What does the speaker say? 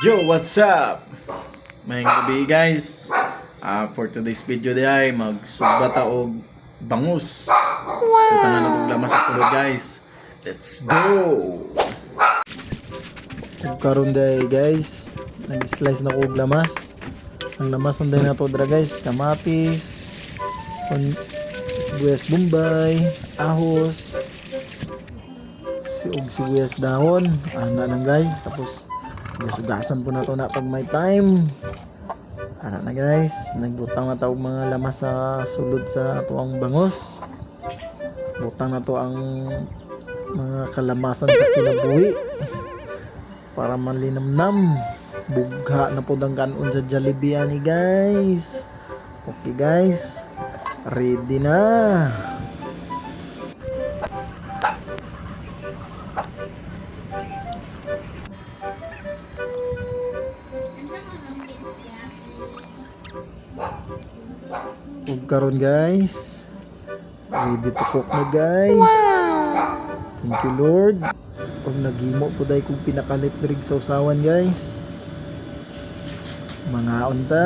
Yo, what's up? Mayang gabi guys. For today's video di ay magsubata og bangus. Ito na natong lamas sa sulod guys. Let's go! Ug karon day guys, nag-slice na ko og lamas. Ang lamas unday na to dra guys, kamatis, sibuyas bombay, ahos, og sibuyas dahon, ana lang guys. Tapos gasugasan po na to na pag may time. Ana na guys, nagbutang na taog mga lamas sa sulod sa tuang bangos. Butang na to ang mga kalamasan sa kinabuhi para malinamnam. Bugha na po ang kanon sa Jollibee ani guys. Okay guys, ready na. Ug karon guys, ready to cook na guys. Thank you Lord. Pag naghimo po dahil kong pinakalit rig sa usawan guys. Mga unta.